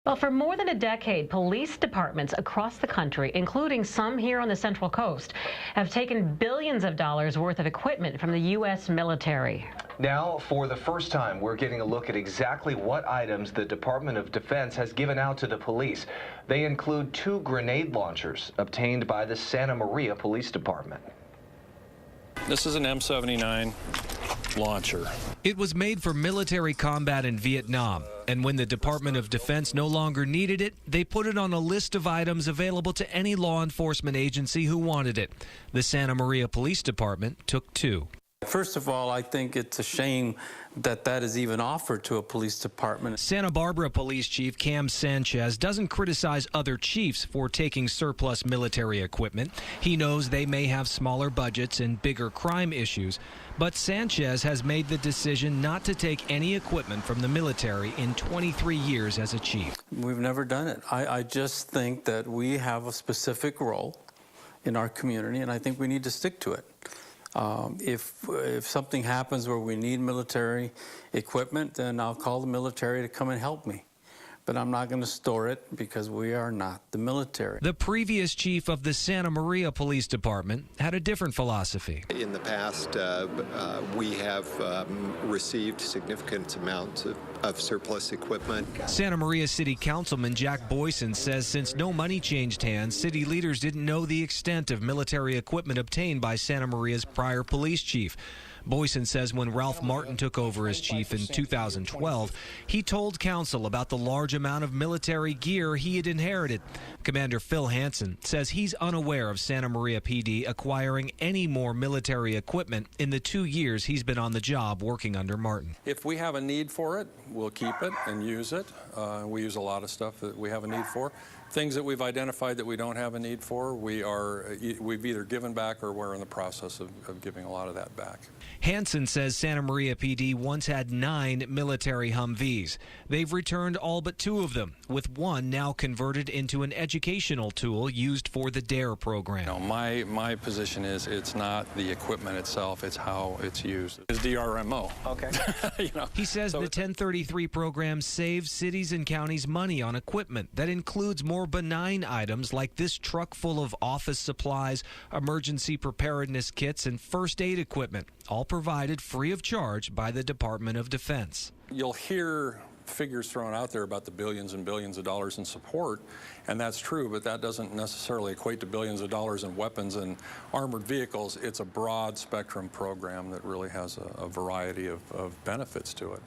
Well, for more than a decade, police departments across the country, including some here on the Central Coast, have taken billions of dollars worth of equipment from the U.S. military. Now, for the first time, we're getting a look at exactly what items the Department of Defense has given out to the police. They include 2 grenade launchers obtained by the Santa Maria Police Department. This is an M79 launcher. It was made for military combat in Vietnam, and when the Department of Defense no longer needed it, they put it on a list of items available to any law enforcement agency who wanted it. The Santa Maria Police Department took 2. First of all, I think it's a shame that that is even offered to a police department. Santa Barbara Police Chief Cam Sanchez doesn't criticize other chiefs for taking surplus military equipment. He knows they may have smaller budgets and bigger crime issues, but Sanchez has made the decision not to take any equipment from the military in 23 years as a chief. We've never done it. I just think that we have a specific role in our community, and I think we need to stick to it. If something happens where we need military equipment, then I'll call the military to come and help me. But I'm not going to store it because we are not the military. The previous chief of the Santa Maria Police Department had a different philosophy. In the past, we have received significant amounts of surplus equipment. Santa Maria City Councilman Jack Boyson says since no money changed hands, city leaders didn't know the extent of military equipment obtained by Santa Maria's prior police chief. Boyson says when Ralph Martin took over as chief in 2012, he told council about the large amount of military gear he had inherited. Commander Phil Hansen says he's unaware of Santa Maria PD acquiring any more military equipment in the 2 years he's been on the job working under Martin. If we have a need for it, we'll keep it and use it. We use a lot of stuff that we have a need for. Things that we've identified that we don't have a need for, we've either given back or we're in the process of giving a lot of that back. Hansen says Santa Maria PD once had 9 military Humvees. They've returned all but 2 of them, with one now converted into an educational tool used for the DARE program. No, my position is it's not the equipment itself, it's how it's used. It's DRMO. Okay. He says the 1033 program saves cities and counties money on equipment that includes more benign items like this truck full of office supplies, emergency preparedness kits, and first aid equipment, all provided free of charge by the Department of Defense. You'll hear figures thrown out there about the billions and billions of dollars in support, and that's true, but that doesn't necessarily equate to billions of dollars in weapons and armored vehicles. It's a broad spectrum program that really has a variety of benefits to it.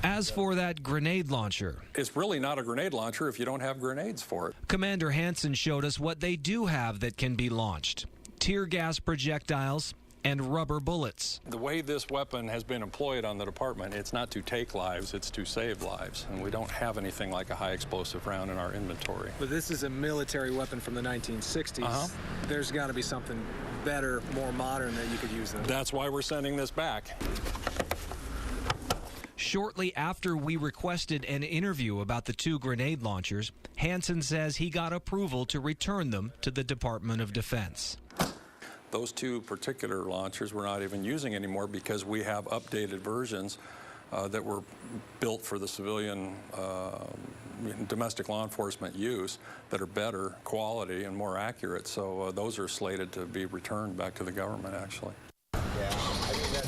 As for that grenade launcher, it's really not a grenade launcher if you don't have grenades for it. Commander Hansen showed us what they do have that can be launched: tear gas projectiles and rubber bullets. The way this weapon has been employed on the department, it's not to take lives, it's to save lives. And we don't have anything like a high explosive round in our inventory. But this is a military weapon from the 1960s. There's got to be something better, more modern that you could use then. That's why we're sending this back. Shortly after we requested an interview about the 2 grenade launchers, Hansen says he got approval to return them to the Department of Defense. Those 2 particular launchers we're not even using anymore because we have updated versions that were built for the civilian domestic law enforcement use that are better quality and more accurate. So those are slated to be returned back to the government, actually.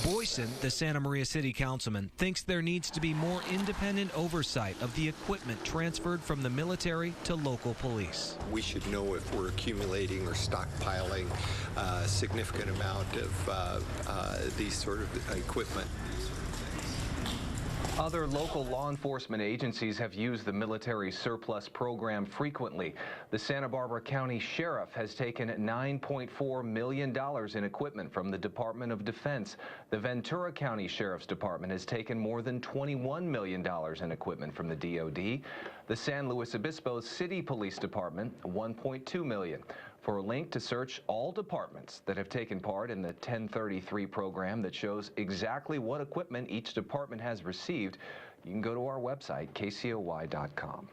Boyson, the Santa Maria City Councilman, thinks there needs to be more independent oversight of the equipment transferred from the military to local police. We should know if we're accumulating or stockpiling a significant amount of these sort of equipment. Other local law enforcement agencies have used the military surplus program frequently. The Santa Barbara County Sheriff has taken $9.4 million in equipment from the Department of Defense. The Ventura County Sheriff's Department has taken more than $21 million in equipment from the DOD. The San Luis Obispo City Police Department, $1.2 million. For a link to search all departments that have taken part in the 1033 program that shows exactly what equipment each department has received, you can go to our website, KCOY.com.